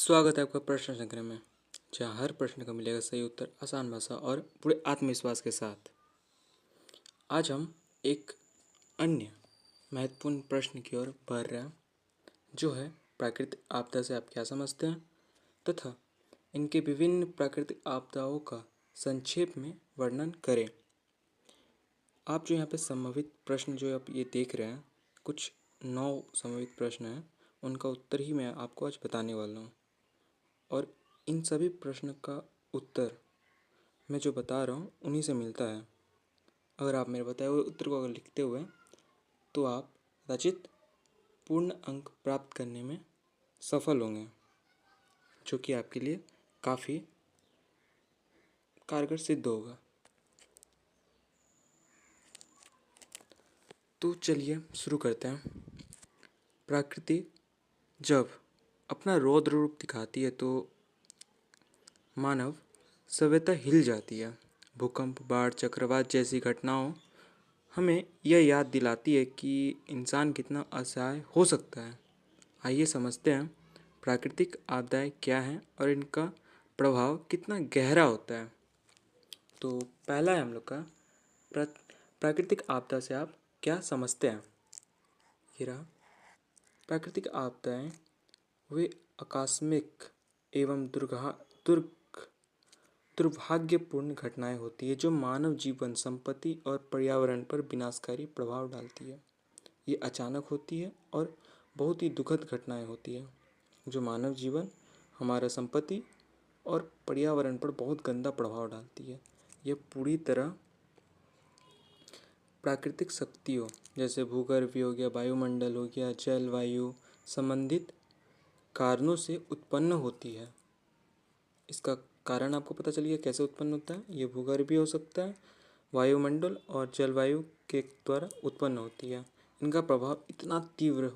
स्वागत है आपका प्रश्न संग्रह में, जहाँ हर प्रश्न का मिलेगा सही उत्तर आसान भाषा और पूरे आत्मविश्वास के साथ। आज हम एक अन्य महत्वपूर्ण प्रश्न की ओर बढ़ रहे हैं, जो है प्राकृतिक आपदा से आप क्या समझते हैं तथा इनके विभिन्न प्राकृतिक आपदाओं का संक्षेप में वर्णन करें। आप जो यहाँ पे संभावित प्रश्न जो आप ये देख रहे हैं, कुछ 9 संभावित प्रश्न हैं, उनका उत्तर ही मैं आपको आज बताने वाला हूँ। और इन सभी प्रश्न का उत्तर मैं जो बता रहा हूँ उन्हीं से मिलता है। अगर आप मेरे बताए हुए उत्तर को अगर लिखते हुए तो आप कदाचित पूर्ण अंक प्राप्त करने में सफल होंगे, जो कि आपके लिए काफ़ी कारगर सिद्ध होगा। तो चलिए शुरू करते हैं। प्रकृति जब अपना रौद्र रूप दिखाती है तो मानव सभ्यता हिल जाती है। भूकंप, बाढ़, चक्रवात जैसी घटनाओं हमें यह याद दिलाती है कि इंसान कितना असहाय हो सकता है। आइए समझते हैं प्राकृतिक आपदाएं क्या हैं और इनका प्रभाव कितना गहरा होता है। तो पहला है हम लोग का प्राकृतिक आपदा से आप क्या समझते हैं। ये रहा। प्राकृतिक आपदाएं वे आकस्मिक एवं दुर्भाग्यपूर्ण घटनाएं होती है जो मानव जीवन, संपत्ति और पर्यावरण पर विनाशकारी प्रभाव डालती है। ये अचानक होती है और बहुत ही दुखद घटनाएं होती है जो मानव जीवन, हमारा संपत्ति और पर्यावरण पर बहुत गंदा प्रभाव डालती है। यह पूरी तरह प्राकृतिक शक्तियों जैसे भूगर्भ हो गया, वायुमंडल हो गया, जलवायु संबंधित कारणों से उत्पन्न होती है। इसका कारण आपको पता चल गया कैसे उत्पन्न होता है। ये भूगर्भ भी हो सकता है, वायुमंडल और जलवायु के द्वारा उत्पन्न होती है। इनका प्रभाव इतना तीव्र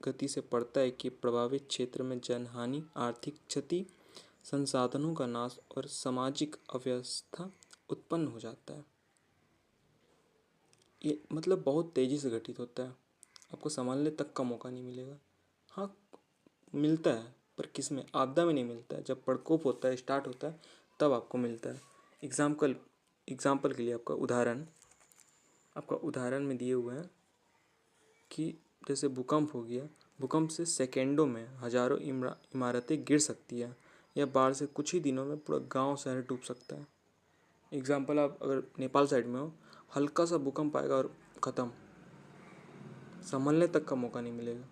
गति से पड़ता है कि प्रभावित क्षेत्र में जनहानि, आर्थिक क्षति, संसाधनों का नाश और सामाजिक अव्यवस्था उत्पन्न हो जाता है। ये मतलब बहुत तेज़ी से घटित होता है, आपको संभालने तक का मौका नहीं मिलेगा। हाँ, मिलता है पर किस में, आपदा में नहीं मिलता है। जब प्रकोप होता है, स्टार्ट होता है, तब आपको मिलता है। एग्जाम्पल के लिए आपका उदाहरण में दिए हुए हैं कि जैसे भूकंप हो गया, भूकंप से सेकेंडों में हजारों इमारतें गिर सकती है, या बाढ़ से कुछ ही दिनों में पूरा गांव शहर डूब सकता है। एग्जाम्पल, आप अगर नेपाल साइड में हो, हल्का सा भूकंप आएगा और ख़त्म, संभलने तक का मौका नहीं मिलेगा।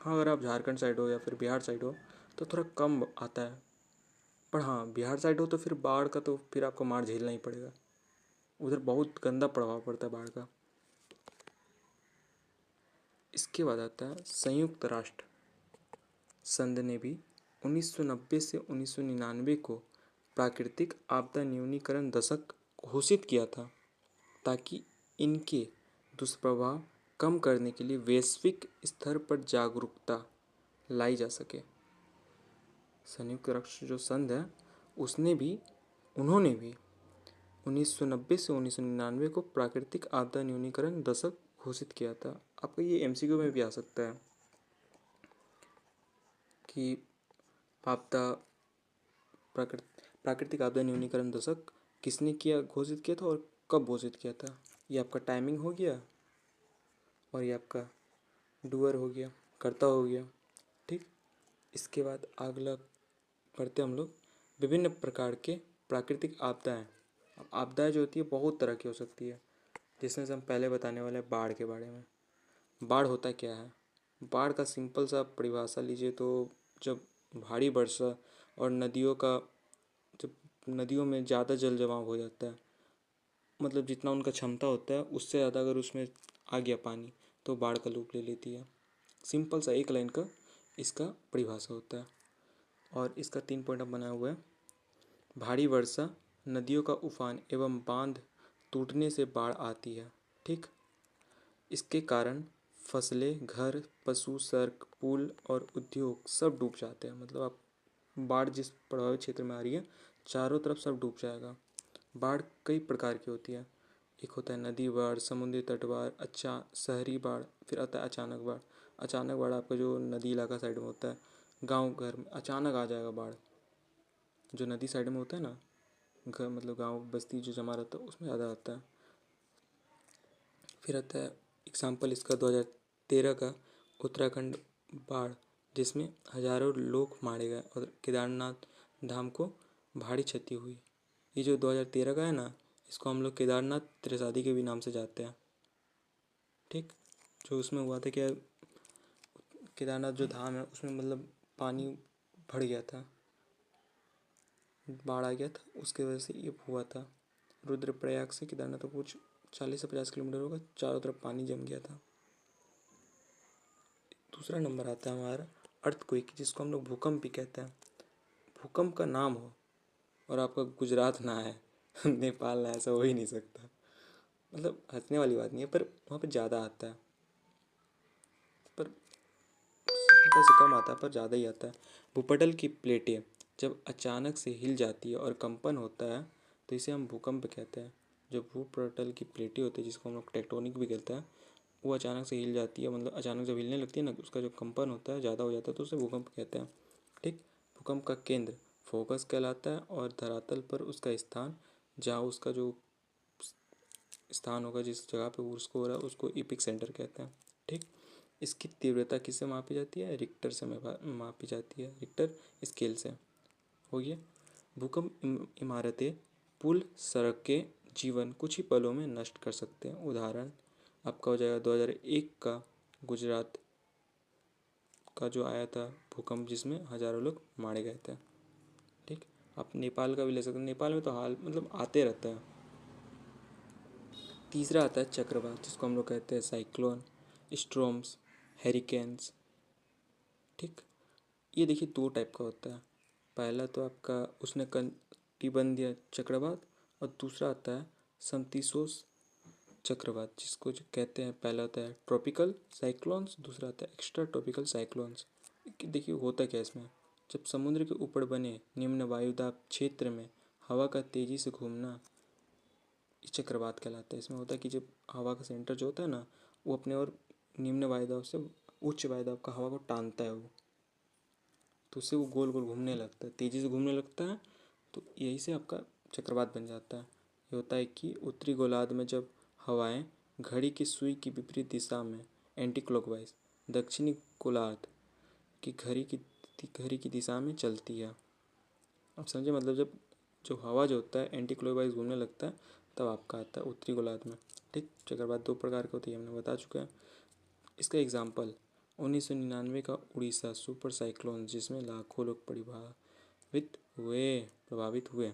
हाँ, अगर आप झारखंड साइड हो या फिर बिहार साइड हो तो थोड़ा कम आता है, पर हाँ बिहार साइड हो तो फिर बाढ़ का तो फिर आपको मार झेलना ही पड़ेगा। उधर बहुत गंदा प्रभाव पड़ता है बाढ़ का। इसके बाद आता है संयुक्त राष्ट्र संघ ने भी 1990 से 1999 को प्राकृतिक आपदा न्यूनीकरण दशक घोषित किया था, ताकि इनके दुष्प्रभाव कम करने के लिए वैश्विक स्तर पर जागरूकता लाई जा सके। संयुक्त राष्ट्र जो संघ है उन्होंने भी 1990 से 1999 को प्राकृतिक आपदा न्यूनीकरण दशक घोषित किया था। आपका ये एमसीक्यू में भी आ सकता है कि आपदा प्राकृतिक आपदा न्यूनीकरण दशक किसने घोषित किया था और कब घोषित किया था। ये आपका टाइमिंग हो गया और ये आपका डूअर हो गया, कर्ता हो गया। ठीक, इसके बाद अगला पढ़ते हम लोग विभिन्न प्रकार के प्राकृतिक आपदाएं। आपदाएं जो होती है बहुत तरह की हो सकती है, जिसमें से हम पहले बताने वाले हैं बाढ़ के बारे में। बाढ़ होता क्या है? बाढ़ का सिंपल सा परिभाषा लीजिए तो जब भारी वर्षा और जब नदियों में ज़्यादा जल जमाव हो जाता है, मतलब जितना उनका क्षमता होता है उससे ज़्यादा अगर उसमें आ गया पानी तो बाढ़ का रूप ले लेती है। सिंपल सा एक लाइन का इसका परिभाषा होता है। और इसका 3 पॉइंट अब बनाया हुआ है। भारी वर्षा, नदियों का उफान एवं बांध टूटने से बाढ़ आती है। ठीक, इसके कारण फसलें, घर, पशु, सड़क, पुल और उद्योग सब डूब जाते हैं। मतलब आप बाढ़ जिस प्रभावित क्षेत्र में आ रही है, चारों तरफ सब डूब जाएगा। बाढ़ कई प्रकार की होती है। एक होता है नदी बाढ़, समुद्री तट बाढ़, शहरी बाढ़, फिर आता है अचानक बाढ़। अचानक बाढ़ आपका जो नदी इलाका साइड में होता है, गांव घर में अचानक आ जाएगा बाढ़, जो नदी साइड में होता है ना घर, मतलब गांव बस्ती जो जमा रहता है उसमें ज़्यादा आता है। फिर आता है एग्जाम्पल इसका 2013 का उत्तराखंड बाढ़, जिसमें हजारों लोग मारे गए और केदारनाथ धाम को भारी क्षति हुई। ये जो 2013 का है ना, इसको हम लोग केदारनाथ त्रिशादी के भी नाम से जानते हैं। ठीक, जो उसमें हुआ था क्या, केदारनाथ जो धाम है उसमें मतलब पानी भर गया था, बाढ़ आ गया था, उसके वजह से ये हुआ था। रुद्रप्रयाग से केदारनाथ तक कुछ 40 से 50 किलोमीटर होगा, चारों तरफ पानी जम गया था। दूसरा नंबर आता है हमारा अर्थक्वेक, जिसको हम लोग भूकंप भी कहते हैं। भूकंप का नाम हो और आपका गुजरात ना है नेपाल ना, ऐसा हो ही नहीं सकता। मतलब हंसने वाली बात नहीं है, पर वहाँ पे ज़्यादा आता है, पर आता से कम आता है पर ज़्यादा ही आता है। भूपटल की प्लेटें जब अचानक से हिल जाती है और कंपन होता है तो इसे हम भूकंप कहते हैं। जो भूपटल की प्लेटें होती है, जिसको हम लोग टेक्टोनिक भी कहते हैं, वो अचानक से हिल जाती है, मतलब अचानक जब हिलने लगती है ना, उसका जो कंपन होता है ज़्यादा हो जाता है तो उसे भूकंप कहते हैं। ठीक, भूकंप का केंद्र फोकस कहलाता है और धरातल पर उसका स्थान, जहाँ उसका जो स्थान होगा, जिस जगह पे उसको हो रहा है, उसको इपिक सेंटर कहते हैं। ठीक, इसकी तीव्रता किससे मापी जाती है, रिक्टर से मापी जाती है, रिक्टर स्केल से। हो गया। भूकंप इमारतें, पुल, सड़कें, जीवन कुछ ही पलों में नष्ट कर सकते हैं। उदाहरण आपका हो जाएगा 2001 का गुजरात का जो आया था भूकंप, जिसमें हजारों लोग मारे गए थे। ठीक, आप नेपाल का भी ले सकते हैं, नेपाल में तो हाल मतलब आते रहता है। तीसरा आता है चक्रवात, जिसको हम लोग कहते हैं साइक्लोन, स्ट्रॉम्स, हेरिकेन्स। ठीक, ये देखिए दो टाइप का होता है। पहला तो आपका उसने कटिबंधीय चक्रवात, और दूसरा आता है समशीतोष्ण चक्रवात, जिसको जो कहते हैं, पहला होता है ट्रॉपिकल साइक्लोन्स, दूसरा आता है एक्स्ट्रा ट्रॉपिकल साइक्लोन्स। देखिए होता क्या है इसमें, जब समुद्र के ऊपर बने निम्न वायुदाब क्षेत्र में हवा का तेजी से घूमना चक्रवात कहलाता है। इसमें होता है कि जब हवा का सेंटर जो होता है ना, वो अपने और निम्न वायुदाब से उच्च वायुदाब का हवा को टानता है वो, तो उससे वो गोल गोल घूमने लगता है, तेज़ी से घूमने लगता है, तो यही से आपका चक्रवात बन जाता है। ये होता है कि उत्तरी गोलार्ध में जब हवाएं घड़ी की सुई की विपरीत दिशा में एंटी क्लॉकवाइज दक्षिणी गोलार्ध की घड़ी की दिशा में चलती है। आप समझे, मतलब जब जो हवा जो होता है एंटी क्लॉकवाइज घूमने लगता है, तब आपका आता है उत्तरी गोलार्ध में। ठीक, चक्रवात दो प्रकार के होती है, हमने बता चुका है। इसका एग्जाम्पल 1999 का उड़ीसा सुपर साइक्लोन, जिसमें लाखों लोग प्रभावित हुए।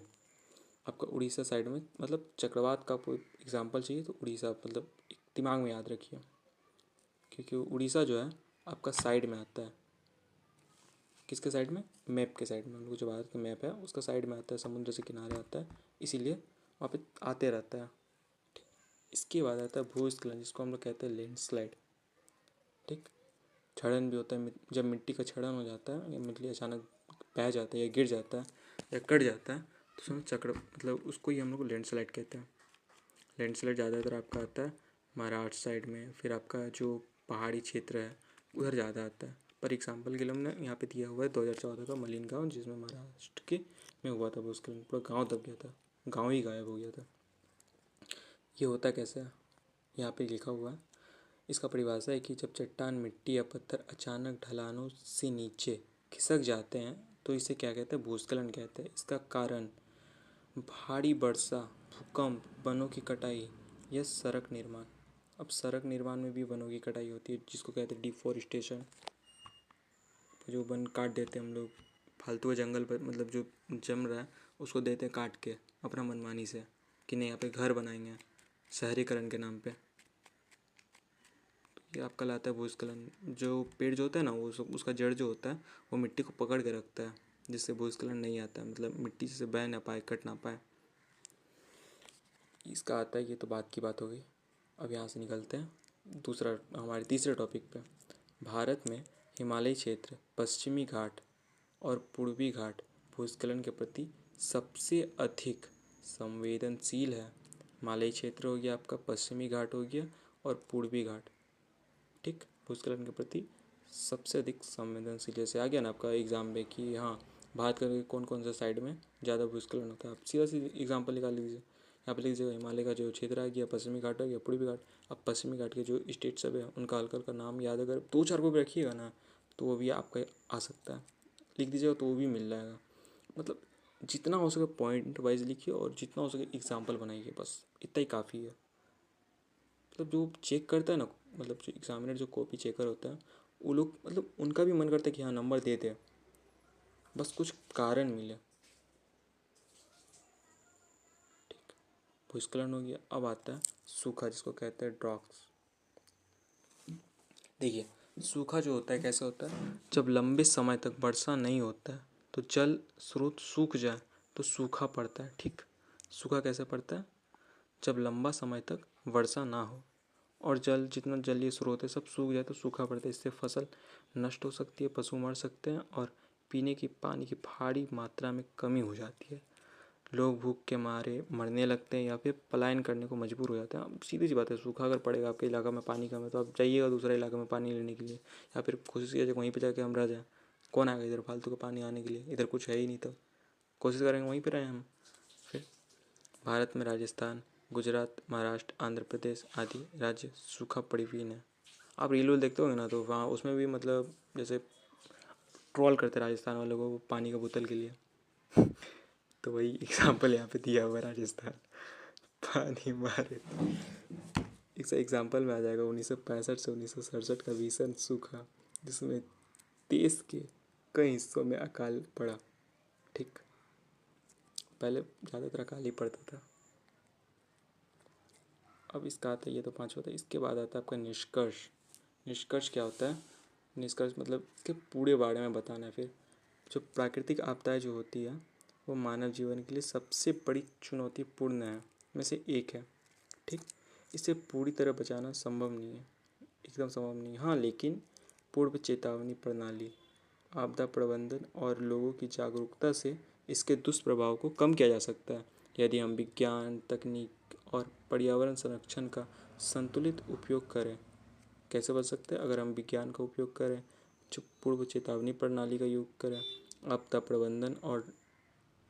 आपका उड़ीसा साइड में, मतलब चक्रवात का कोई एग्जाम्पल चाहिए तो उड़ीसा मतलब दिमाग में याद रखिए, क्योंकि उड़ीसा जो है आपका साइड में आता है। किसके साइड में, मैप के साइड में, हम लोग जो भारत का मैप है उसका साइड में आता है, समुद्र से किनारे आता है, इसीलिए वहाँ पे आते रहता है। ठीक, इसके बाद आता है भूस्खलन, जिसको हम लोग कहते हैं लैंडस्लाइड। ठीक, क्षरण भी होता है, जब मिट्टी का क्षरण हो जाता है या मिट्टी अचानक बह जाता है या गिर जाता है या कट जाता है, तो उसमें चक्र मतलब उसको ही हम लोग लैंडस्लाइड कहते हैं। लैंडस्लाइड ज़्यादातर आपका आता है महाराष्ट्र साइड में, फिर आपका जो पहाड़ी क्षेत्र है उधर ज़्यादा आता है। पर एग्जाम्पल के लिए हमने यहाँ पे दिया हुआ है 2014 का मलिन गाँव, जिसमें महाराष्ट्र के में हुआ था भूस्खलन, पूरा गाँव दब गया था, गाँव ही गायब हो गया था। ये होता कैसे है, यहाँ पे लिखा हुआ है। इसका परिभाषा है कि जब चट्टान, मिट्टी या पत्थर अचानक ढलानों से नीचे खिसक जाते हैं तो इसे क्या कहते हैं, भूस्खलन कहते हैं। इसका कारण भारी वर्षा, भूकंप, वनों की कटाई या सड़क निर्माण। अब सड़क निर्माण में भी वनों की कटाई होती है, जिसको कहते हैं डिफॉरेस्टेशन। जो वन काट देते हैं हम लोग, फालतू का जंगल पर मतलब जो जम रहा है उसको देते हैं काट के अपना मनमानी से, कि नहीं यहाँ पे घर बनाएंगे शहरीकरण के नाम पे। ये आपका लाता है भूस्खलन। जो पेड़ जो होता है ना, वो उसका जड़ जो होता है वो मिट्टी को पकड़ के रखता है, जिससे भूस्खलन नहीं आता है, मतलब मिट्टी से बह ना पाए, कट ना पाए, इसका आता है। ये तो बात की बात हो गई। अब यहाँ से निकलते हैं दूसरा हमारे तीसरे टॉपिक पे। भारत में हिमालयी क्षेत्र, पश्चिमी घाट और पूर्वी घाट भूस्खलन के प्रति सबसे अधिक संवेदनशील है। हिमालयी क्षेत्र हो गया आपका, पश्चिमी घाट हो गया और पूर्वी घाट। ठीक, भूस्खलन के प्रति सबसे अधिक संवेदनशील, जैसे आ गया ना आपका एग्ज़ाम में कि हाँ भारत के कौन कौन से साइड में ज़्यादा भूस्खलन होता है, आप सीधा सीधा एग्जाम्पल निकाल लीजिए। यहाँ पर लिख दीजिएगा हिमालय का जो क्षेत्र आ गया, पश्चिमी घाट आ गया, पूर्वी घाट। अब पश्चिमी घाट के जो स्टेट सब है उनका हल्का हल्का नाम याद अगर 2-4 को भी रखिएगा ना तो वो भी आपका आ सकता है, लिख दीजिएगा तो वो भी मिल जाएगा। मतलब जितना हो सके पॉइंट वाइज लिखिए और जितना हो सके एग्जाम्पल बनाइए, बस इतना ही काफ़ी है। मतलब जो चेक करता है ना, मतलब जो एग्जामिनर जो कॉपी चेकर होता है वो लोग मतलब उनका भी मन करता है कि हाँ नंबर दे दे, बस कुछ कारण मिले। ठीक, भूस्खलन हो गया। अब आता है सूखा, जिसको कहते हैं ड्रॉक्स। देखिए सूखा जो होता है कैसे होता है, जब लंबे समय तक वर्षा नहीं होता है तो जल स्रोत सूख जाए तो सूखा पड़ता है। ठीक, सूखा कैसे पड़ता है, जब लंबा समय तक वर्षा ना हो और जल जितना जलीय स्रोत है सब सूख जाए तो सूखा पड़ता है। इससे फसल नष्ट हो सकती है, पशु मर सकते हैं और पीने की पानी की भारी मात्रा में कमी हो जाती है। लोग भूख के मारे मरने लगते हैं या फिर पलायन करने को मजबूर हो जाते हैं। अब सीधी सी बात है, सूखा अगर पड़ेगा आपके इलाका में पानी कम है तो आप जाइएगा दूसरे इलाके में पानी लेने के लिए, या फिर कोशिश कीजिए वहीं पर जाके हम रह जाएँ। कौन आएगा इधर फालतू का पानी आने के लिए, इधर कुछ है ही नहीं, तो कोशिश करेंगे वहीं पर रहें हम। फिर भारत में राजस्थान, गुजरात, महाराष्ट्र, आंध्र प्रदेश आदि राज्य सूखा परिवीन है। आप रील वील देखते होंगे ना तो वहाँ उसमें भी मतलब जैसे ट्रोल करते राजस्थान वालों को पानी का बोतल के लिए तो वही एग्जाम्पल यहाँ पे दिया हुआ है, राजस्थान पानी मारे। इस एग्जाम्पल में आ जाएगा 1965 से 1967 का भीषण सूखा, जिसमें देश के कई हिस्सों में अकाल पड़ा। ठीक, पहले ज़्यादातर अकाल ही पड़ता था। अब इसका आता है, ये तो पाँच होता है। इसके बाद आता है आपका निष्कर्ष। निष्कर्ष क्या होता है, निष्कर्ष मतलब इसके पूरे बारे में बताना है। फिर जो प्राकृतिक आपदाएं जो होती है वो मानव जीवन के लिए सबसे बड़ी चुनौतीपूर्ण है में से एक है। ठीक, इसे पूरी तरह बचाना संभव नहीं है, एकदम संभव नहीं है। हाँ, लेकिन पूर्व चेतावनी प्रणाली, आपदा प्रबंधन और लोगों की जागरूकता से इसके दुष्प्रभाव को कम किया जा सकता है। यदि हम विज्ञान, तकनीक और पर्यावरण संरक्षण का संतुलित उपयोग करें। कैसे बच सकते हैं, अगर हम विज्ञान का उपयोग करें, जो पूर्व चेतावनी प्रणाली का उपयोग करें, आपदा प्रबंधन और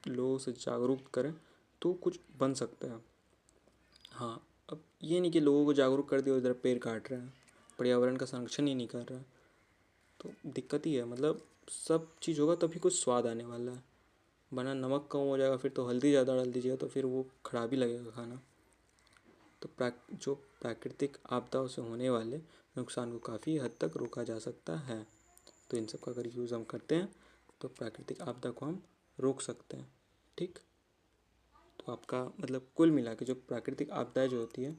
लोगों से जागरूक करें तो कुछ बन सकता है। हाँ, अब ये नहीं कि लोगों को जागरूक कर दिया इधर पेड़ काट रहे हैं, पर्यावरण का संरक्षण ही नहीं कर रहा है, तो दिक्कत ही है। मतलब सब चीज़ होगा तभी कुछ स्वाद आने वाला है, वरना नमक कम हो जाएगा फिर तो हल्दी ज़्यादा डाल दीजिएगा तो फिर वो खराब ही लगेगा खाना। तो जो प्राकृतिक आपदाओं से होने वाले नुकसान को काफ़ी हद तक रोका जा सकता है। तो इन सब का अगर यूज़ हम करते हैं तो प्राकृतिक आपदा को हम रोक सकते हैं। ठीक, तो आपका मतलब कुल मिला के जो प्राकृतिक आपदाएं जो होती है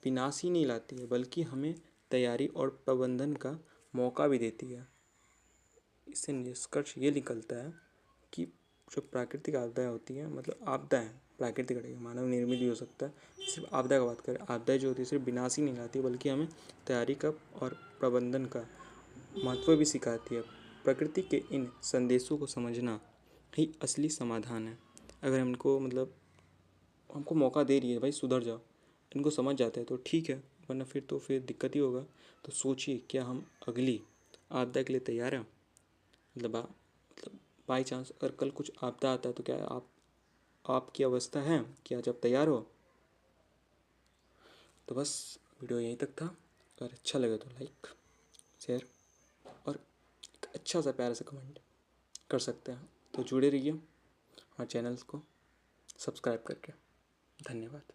विनाश ही नहीं लाती है, बल्कि हमें तैयारी और प्रबंधन का मौका भी देती है। इससे निष्कर्ष ये निकलता है कि जो प्राकृतिक आपदाएं होती हैं, मतलब आपदाएं प्राकृतिक रहेगी, मानव निर्मित भी हो सकता है। सिर्फ आपदा का बात करें, आपदाएं जो होती है सिर्फ विनाश ही नहीं लाती बल्कि हमें तैयारी का और प्रबंधन का महत्व भी सिखाती है। प्रकृति के इन संदेशों को समझना ही असली समाधान है। अगर हमको मतलब हमको मौका दे रही है भाई सुधर जाओ, इनको समझ जाते हैं तो ठीक है, वरना फिर दिक्कत ही होगा। तो सोचिए क्या हम अगली आपदा के लिए तैयार हैं। मतलब बाई चांस अगर कल कुछ आपदा आता है तो क्या आपकी अवस्था है कि आज आप तैयार हो। तो बस वीडियो यहीं तक था, अगर अच्छा लगे तो लाइक शेयर और एक अच्छा सा प्यारा सा कमेंट कर सकते हैं। तो जुड़े रहिए हमारे चैनल्स को सब्सक्राइब करके। धन्यवाद।